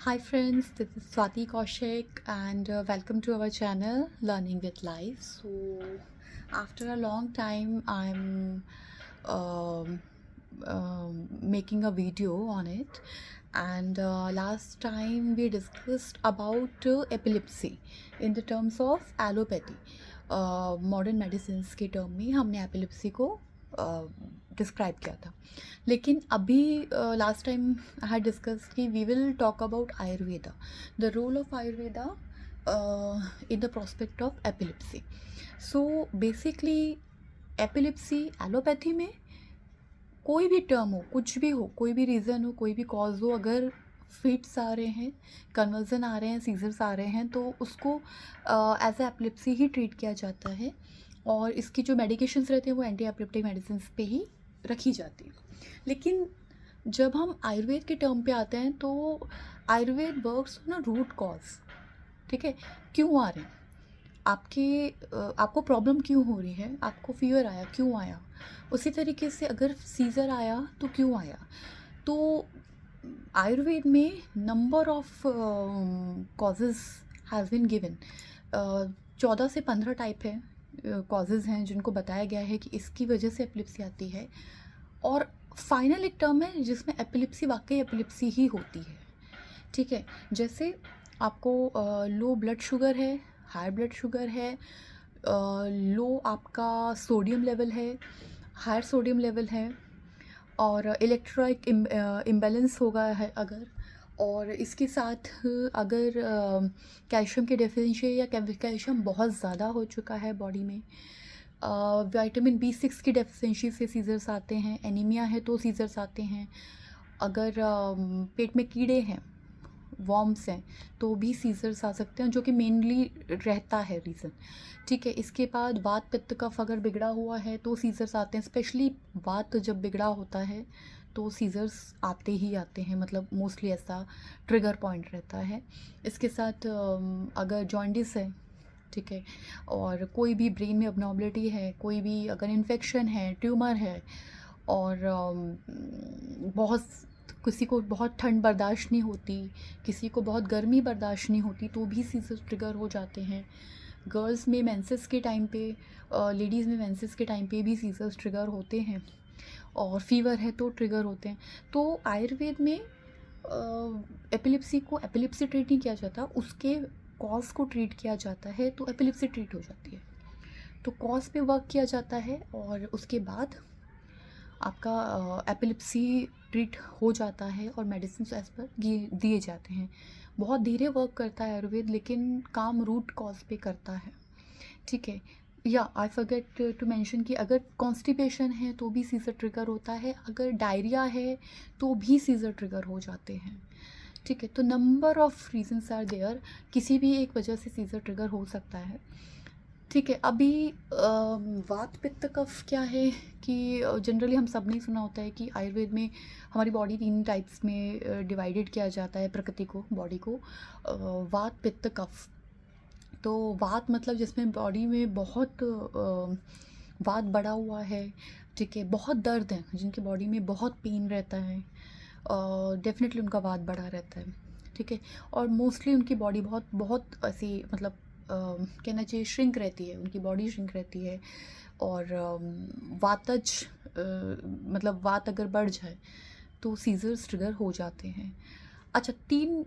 Hi friends, this is Swati Kaushik and welcome to our channel Learning with Life. So after a long time I'm um, making a video on it, and last time we discussed about epilepsy in the terms of allopathy. Modern medicine के term में हमने epilepsy को describe किया था, लेकिन अभी last time I had discuss कि we will talk about Ayurveda, the role of Ayurveda in the prospect of epilepsy. So basically epilepsy allopathy में कोई भी टर्म हो, कुछ भी हो, कोई भी रीज़न हो, कोई भी कॉज हो, अगर फिट्स आ रहे हैं, कन्वर्जन आ रहे हैं, सीजर्स आ रहे हैं, तो उसको एज ए एपिलेप्सी ही ट्रीट किया जाता है. और इसकी जो मेडिकेशंस रहते हैं वो एंटी एपिलेप्टिक मेडिसिन पे ही रखी जाती है. लेकिन जब हम आयुर्वेद के टर्म पे आते हैं तो आयुर्वेद वर्क्स ना रूट कॉज. ठीक है, क्यों आ रहे हैं आपको प्रॉब्लम क्यों हो रही है, आपको फीवर आया क्यों आया, उसी तरीके से अगर सीज़र आया तो क्यों आया. तो आयुर्वेद में number of causes has been given. 14 से 15 टाइप है कॉजेज़ हैं जिनको बताया गया है कि इसकी वजह से एपिलेप्सी आती है. और फाइनल एक टर्म है जिसमें एपिलेप्सी वाकई एपिलेप्सी ही होती है. ठीक है, जैसे आपको लो ब्लड शुगर है, हाई ब्लड शुगर है, लो आपका सोडियम लेवल है, हायर सोडियम लेवल है, और इलेक्ट्रोलाइट इम्बैलेंस होगा है अगर, और इसके साथ अगर कैल्शियम की डेफिशिएंसी या कैल्शियम बहुत ज़्यादा हो चुका है बॉडी में, विटामिन B6 की डेफिशिएंसी से सीजर्स आते हैं, एनीमिया है तो सीजर्स आते हैं, अगर पेट में कीड़े हैं, वॉर्म्स हैं, तो भी सीजर्स आ सकते हैं, जो कि मेनली रहता है रीज़न. ठीक है, इसके बाद वात पित्त कफ अगर बिगड़ा हुआ है तो सीजर्स आते हैं. स्पेशली वात जब बिगड़ा होता है तो सीजर्स आते ही आते हैं, मतलब मोस्टली ऐसा ट्रिगर पॉइंट रहता है. इसके साथ अगर जॉन्डिस है, ठीक है, और कोई भी ब्रेन में अबनॉर्मलिटी है, कोई भी अगर इन्फेक्शन है, ट्यूमर है, और बहुत किसी को बहुत ठंड बर्दाश्त नहीं होती, किसी को बहुत गर्मी बर्दाश्त नहीं होती, तो भी सीजर ट्रिगर हो जाते हैं. गर्ल्स में मेंसेस के टाइम पे, लेडीज़ में मेंसेस के टाइम पे भी सीजर्स ट्रिगर होते हैं, और फीवर है तो ट्रिगर होते हैं. तो आयुर्वेद में एपिलेप्सी को एपिलेप्सी ट्रीट नहीं किया जाता, उसके कॉज को ट्रीट किया जाता है, तो एपिलेप्सी ट्रीट हो जाती है. तो कॉज पे वर्क किया जाता है और उसके बाद आपका एपिलेप्सी ट्रीट हो जाता है और मेडिसिन एज पर दिए जाते हैं. बहुत धीरे वर्क करता है आयुर्वेद, लेकिन काम रूट कॉज पे करता है. ठीक है, या आई फॉरगेट टू मेंशन कि अगर कॉन्स्टिपेशन है तो भी सीजर ट्रिगर होता है, अगर डायरिया है तो भी सीजर ट्रिगर हो जाते हैं. ठीक है, तो number of reasons are there, किसी भी एक वजह से सीजर ट्रिगर हो सकता है. ठीक है, अभी वात पित्त कफ क्या है कि जनरली हम सब ने सुना होता है कि आयुर्वेद में हमारी बॉडी 3 टाइप्स में डिवाइडेड किया जाता है, प्रकृति को, बॉडी को. वात पित्त कफ. तो वात मतलब जिसमें बॉडी में बहुत वात बढ़ा हुआ है, ठीक है, बहुत दर्द है, जिनकी बॉडी में बहुत पेन रहता है, डेफिनेटली उनका वात बढ़ा रहता है. ठीक है, और मोस्टली उनकी बॉडी बहुत बहुत ऐसी, मतलब कहना चाहिए श्रिंक रहती है, उनकी बॉडी श्रिंक रहती है. और वातज मतलब वात अगर बढ़ जाए तो सीजर्स ट्रिगर हो जाते हैं. अच्छा, 3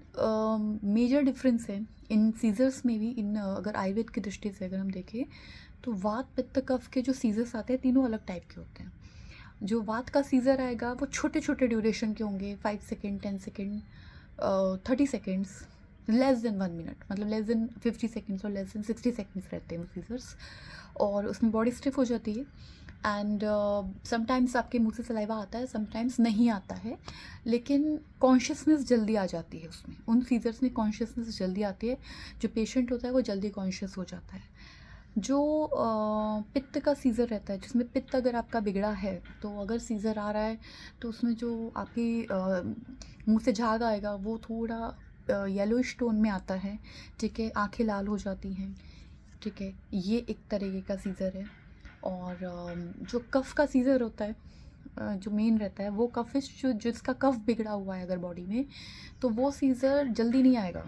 मेजर डिफरेंस है इन सीजर्स में भी, इन अगर आयुर्वेद की दृष्टि से अगर हम देखें तो वात पित्त कफ के जो सीजर्स आते हैं तीनों अलग टाइप के होते हैं. जो वात का सीज़र आएगा वो छोटे छोटे ड्यूरेशन के होंगे, 5 second, 10 second, 30 seconds, less than 1 minute, मतलब लेस देन 50 सेकेंड्स और लेस देन 60 सेकेंड्स रहते हैं वो सीजर्स. और उसमें बॉडी स्टिफ हो जाती है, एंड समटाइम्स आपके मुंह से सलाइवा आता है, समटाइम्स नहीं आता है, लेकिन कॉन्शियसनेस जल्दी आ जाती है उसमें. उन सीजर्स में कॉन्शियसनेस जल्दी आती है, जो पेशेंट होता है वो जल्दी कॉन्शियस हो जाता है. जो पित्त का सीज़र रहता है, जिसमें पित्त अगर आपका बिगड़ा है, तो अगर सीज़र आ रहा है तो उसमें जो आपकी मुंह से झाग आएगा वो थोड़ा येलोइश टोन में आता है. ठीक है, आंखें लाल हो जाती हैं. ठीक है, ये एक तरीके का सीज़र है. और जो कफ का सीज़र होता है जो मेन रहता है वो कफिश, जो जिसका कफ बिगड़ा हुआ है अगर बॉडी में, तो वो सीज़र जल्दी नहीं आएगा।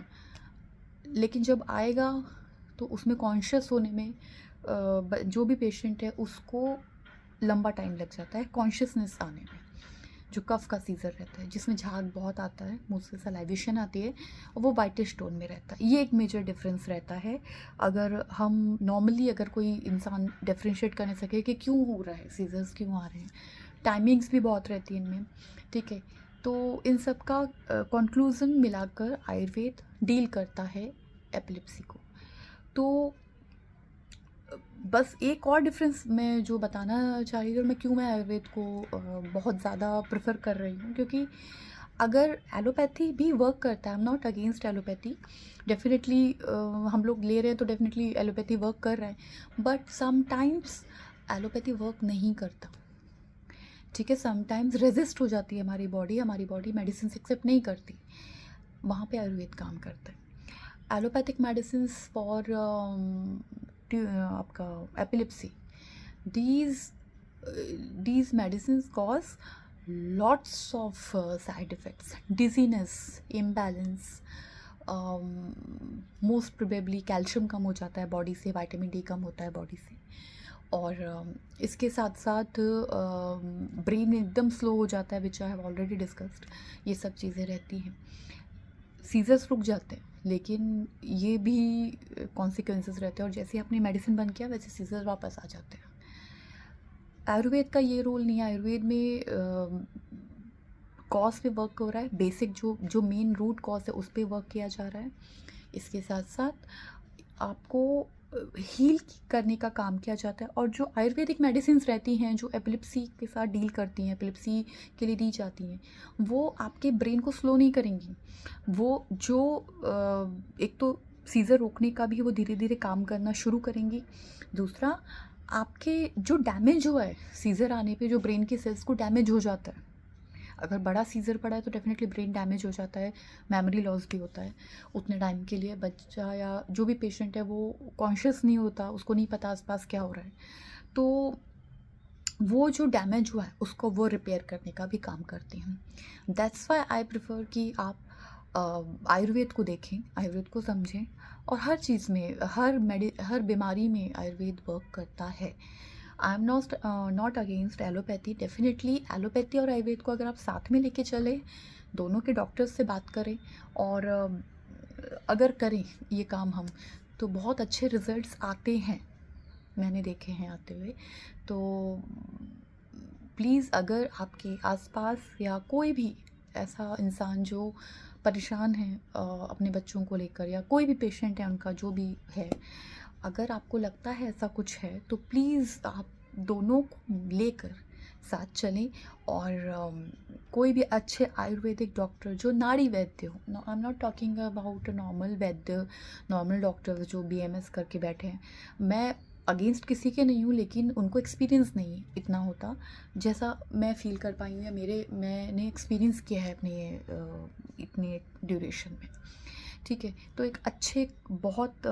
लेकिन जब आएगा तो उसमें कॉन्शियस होने में जो भी पेशेंट है उसको लंबा टाइम लग जाता है कॉन्शियसनेस आने में। जो कफ का सीज़र रहता है जिसमें झाग बहुत आता है, मुंह से सलाइवेशन आती है, और वो वाइटिश टोन में रहता है। ये एक मेजर डिफरेंस रहता है। अगर हम नॉर्मली अगर कोई इंसान डिफ्रेंशिएट करने सके कि क्यों हो रहा है, सीज़र्स क्यों आ रहे हैं, टाइमिंग्स भी बहुत रहती हैं इनमें, ठीक है। तो इन सब का कंक्लूज़न मिलाकर आयुर्वेद डील करता है एपिलेप्सी को। तो बस एक और डिफरेंस मैं जो बताना चाह रही थी, और मैं आयुर्वेद को बहुत ज़्यादा प्रेफर कर रही हूँ, क्योंकि अगर एलोपैथी भी वर्क करता है, I am not against allopathy, definitely हम लोग ले रहे हैं तो डेफिनेटली एलोपैथी वर्क कर रहा है, बट समटाइम्स एलोपैथी वर्क नहीं करता, ठीक है। समटाइम्स रेजिस्ट हो जाती है हमारी बॉडी मेडिसिन एक्सेप्ट नहीं करती, वहाँ पे आयुर्वेद काम करता है। एलोपैथिक मेडिसिन फॉर आपका epilepsy, these medicines cause lots of side effects, dizziness, imbalance, most probably calcium कम हो जाता है बॉडी से, विटामिन डी कम होता है बॉडी से, और इसके साथ साथ ब्रेन एकदम स्लो हो जाता है, विच आई हैव ऑलरेडी डिस्कस्ड। ये सब चीज़ें रहती हैं। सीजर्स रुक जाते हैं, लेकिन ये भी कॉन्सिक्वेंसेस रहते हैं, और जैसे आपने मेडिसिन बंद किया वैसे सीजर्स वापस आ जाते हैं। आयुर्वेद का ये रोल नहीं है। आयुर्वेद में कॉज पे वर्क हो रहा है, बेसिक जो मेन रूट कॉज है उस पर वर्क किया जा रहा है। इसके साथ साथ आपको हील करने का काम किया जाता है। और जो आयुर्वेदिक मेडिसिन्स रहती हैं जो एपिलिप्सी के साथ डील करती हैं, एपिलिप्सी के लिए दी जाती हैं, वो आपके ब्रेन को स्लो नहीं करेंगी। वो जो एक तो सीज़र रोकने का भी वो धीरे धीरे काम करना शुरू करेंगी। दूसरा, आपके जो डैमेज हुआ है सीज़र आने पे, जो ब्रेन के सेल्स को डैमेज हो जाता है, अगर बड़ा सीज़र पड़ा है तो डेफिनेटली ब्रेन डैमेज हो जाता है, मेमोरी लॉस भी होता है। उतने टाइम के लिए बच्चा या जो भी पेशेंट है वो कॉन्शियस नहीं होता, उसको नहीं पता आसपास क्या हो रहा है। तो वो जो डैमेज हुआ है उसको वो रिपेयर करने का भी काम करती हैं। दैट्स वाई आई प्रेफर कि आप आयुर्वेद को देखें, आयुर्वेद को समझें, और हर चीज़ में, हर बीमारी में आयुर्वेद वर्क करता है। I am not against allopathy. Definitely allopathy और आयुर्वेद को अगर आप साथ में लेके चलें, दोनों के डॉक्टर्स से बात करें, और अगर करें ये काम हम, तो बहुत अच्छे रिजल्ट्स आते हैं, मैंने देखे हैं आते हुए। तो प्लीज़, अगर आपके आसपास या कोई भी ऐसा इंसान जो परेशान है अपने बच्चों को लेकर, या कोई भी पेशेंट है उनका जो भी है, अगर आपको लगता है ऐसा कुछ है, तो प्लीज़ आप दोनों को लेकर साथ चलें, और कोई भी अच्छे आयुर्वेदिक डॉक्टर जो नाड़ी वैद्य हो, I am not talking about normal Vaidya, normal doctors जो बीएमएस करके बैठे हैं। मैं अगेंस्ट किसी के नहीं हूँ, लेकिन उनको एक्सपीरियंस नहीं इतना होता जैसा मैं फ़ील कर पाई हूँ, या मैंने एक्सपीरियंस किया है अपने इतने ड्यूरेशन में, ठीक है। तो एक अच्छे, बहुत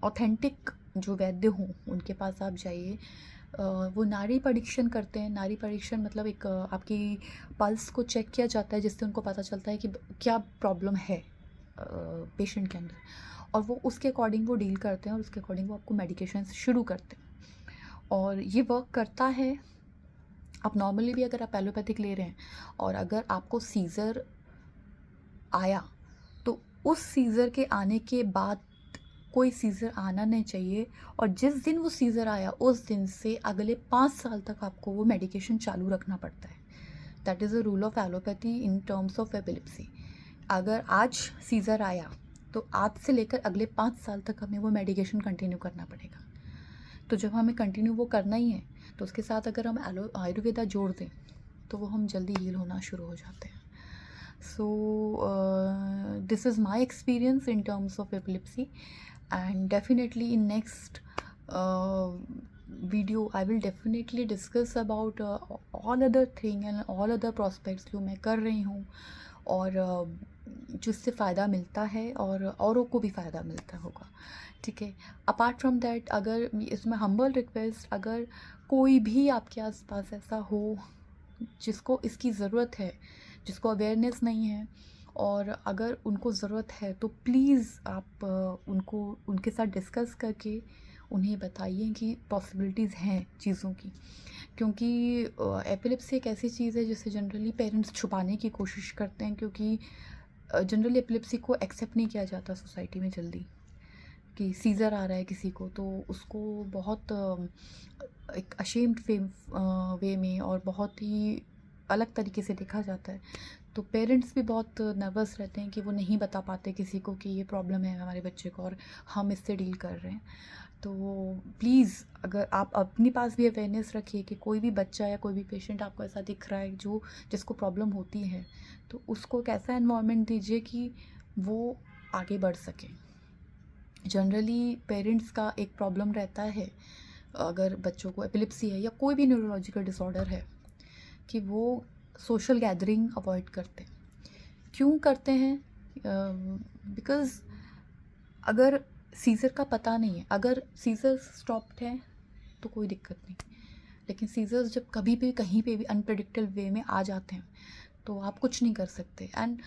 ऑथेंटिक जो वैद्य हों उनके पास आप जाइए। वो नाड़ी परीक्षण करते हैं। नाड़ी परीक्षण मतलब एक आपकी पल्स को चेक किया जाता है, जिससे उनको पता चलता है कि क्या प्रॉब्लम है पेशेंट के अंदर, और वो उसके अकॉर्डिंग वो डील करते हैं, और उसके अकॉर्डिंग वो आपको मेडिकेशन शुरू करते हैं, और ये वर्क करता है। आप नॉर्मली भी अगर आप एलोपैथिक ले रहे हैं और अगर आपको सीज़र आया, तो उस सीज़र के आने के बाद कोई सीज़र आना नहीं चाहिए, और जिस दिन वो सीज़र आया उस दिन से अगले 5 साल तक आपको वो मेडिकेशन चालू रखना पड़ता है। That is a rule of allopathy in terms of epilepsy. अगर आज सीज़र आया तो आज से लेकर अगले 5 साल तक हमें वो मेडिकेशन कंटिन्यू करना पड़ेगा। तो जब हमें कंटिन्यू वो करना ही है, तो उसके साथ अगर हम आयुर्वेदा जोड़ दें तो वो हम जल्दी हील होना शुरू हो जाते हैं। So this is my experience in terms of epilepsy, and definitely in next video I will definitely discuss about all other thing and all other prospects जो मैं कर रही हूँ, और जिससे फ़ायदा मिलता है और औरों को भी फ़ायदा मिलता होगा, ठीक है। अपार्ट फ्रॉम दैट, अगर इसमें हम्बल रिक्वेस्ट, अगर कोई भी आपके आसपास ऐसा हो जिसको इसकी ज़रूरत है, जिसको अवेयरनेस नहीं है, और अगर उनको ज़रूरत है तो प्लीज़ आप उनको उनके साथ डिस्कस करके उन्हें बताइए कि पॉसिबिलिटीज़ हैं चीज़ों की। क्योंकि एपिलेप्सी एक ऐसी चीज़ है जिसे जनरली पेरेंट्स छुपाने की कोशिश करते हैं, क्योंकि जनरली एपिलेप्सी को एक्सेप्ट नहीं किया जाता सोसाइटी में जल्दी, कि सीज़र आ रहा है किसी को तो उसको बहुत एक अशेम्ड वे में और बहुत ही अलग तरीके से देखा जाता है। तो पेरेंट्स भी बहुत नर्वस रहते हैं कि वो नहीं बता पाते किसी को कि ये प्रॉब्लम है हमारे बच्चे को और हम इससे डील कर रहे हैं। तो प्लीज़ अगर आप अपने पास भी अवेयरनेस रखिए कि कोई भी बच्चा या कोई भी पेशेंट आपको ऐसा दिख रहा है जो जिसको प्रॉब्लम होती है, तो उसको एक ऐसा एनवायरनमेंट दीजिए कि वो आगे बढ़ सके। जनरली पेरेंट्स का एक प्रॉब्लम रहता है, अगर बच्चों को एपिलेप्सी है या कोई भी न्यूरोलॉजिकल डिसऑर्डर है, कि वो सोशल गैदरिंग अवॉइड करते हैं। क्यों करते हैं? बिकॉज़ अगर सीज़र का पता नहीं है, अगर सीज़र्स स्टॉप्ड हैं तो कोई दिक्कत नहीं, लेकिन सीज़र्स जब कभी भी कहीं पे भी अनप्रेडिक्टेबल वे में आ जाते हैं तो आप कुछ नहीं कर सकते। एंड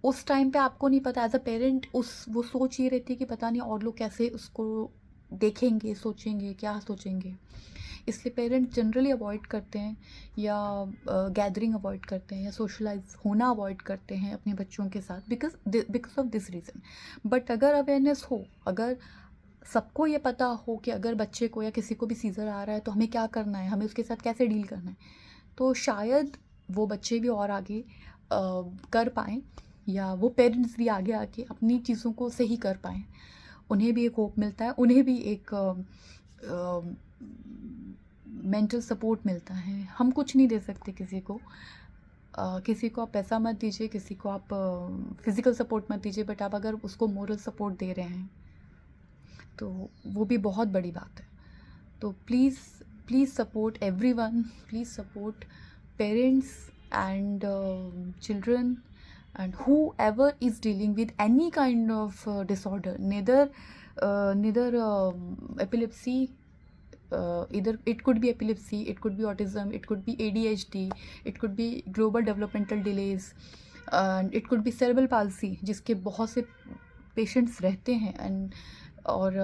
उस टाइम पे आपको नहीं पता एज अ पेरेंट, वो सोच ये रहती है कि पता नहीं और लोग कैसे उसको देखेंगे, सोचेंगे, क्या सोचेंगे। इसलिए पेरेंट्स जनरली अवॉइड करते हैं, या गैदरिंग अवॉइड करते हैं, या सोशलाइज होना अवॉइड करते हैं अपने बच्चों के साथ, because of this reason. But अगर अवेयरनेस हो, अगर सबको ये पता हो कि अगर बच्चे को या किसी को भी सीज़र आ रहा है तो हमें क्या करना है, हमें उसके साथ कैसे डील करना है, तो शायद वो बच्चे भी और आगे कर पाएँ, या वो पेरेंट्स भी आगे आके अपनी चीज़ों को सही कर पाएँ। उन्हें भी एक होप मिलता है, उन्हें भी एक मेंटल सपोर्ट मिलता है। हम कुछ नहीं दे सकते किसी को। किसी को आप पैसा मत दीजिए, किसी को आप फिज़िकल सपोर्ट मत दीजिए, बट आप अगर उसको मोरल सपोर्ट दे रहे हैं तो वो भी बहुत बड़ी बात है। तो please please support everyone, please support parents and children and whoever is dealing with any kind of disorder, neither epilepsy, either it could be epilepsy, it could be autism, it could be ADHD, it could be global developmental delays, and it could be cerebral palsy, जिसके बहुत से patients रहते हैं। And और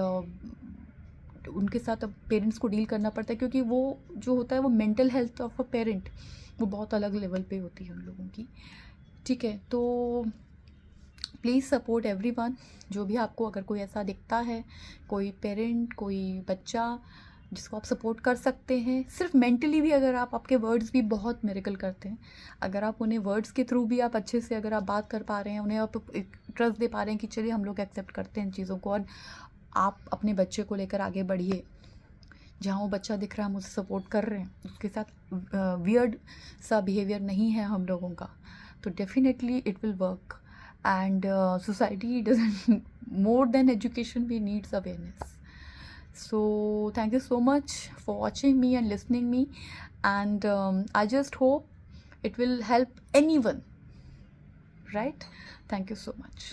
उनके साथ अब parents को डील करना पड़ता है, क्योंकि वो जो होता है वो mental health of a parent वो बहुत अलग लेवल पे होती है उन लोगों की। ठीक है, तो प्लीज़ सपोर्ट एवरीवन। जो भी आपको अगर कोई ऐसा दिखता है, कोई पेरेंट, कोई बच्चा जिसको आप सपोर्ट कर सकते हैं, सिर्फ मेंटली भी, अगर आपके वर्ड्स भी बहुत मिरेकल करते हैं, अगर आप उन्हें वर्ड्स के थ्रू भी आप अच्छे से अगर आप बात कर पा रहे हैं, उन्हें आप ट्रस्ट दे पा रहे हैं कि चलिए हम लोग एक्सेप्ट करते हैं इन चीज़ों को, और आप अपने बच्चे को लेकर आगे बढ़िए। जहाँ वो बच्चा दिख रहा है हम उसे सपोर्ट कर रहे हैं, उसके साथ वियर्ड सा बिहेवियर नहीं है हम लोगों का, तो definitely it will work. And society doesn't, more than education, we needs awareness. So thank you so much for watching me and listening me, and I just hope it will help anyone, right? Thank you so much.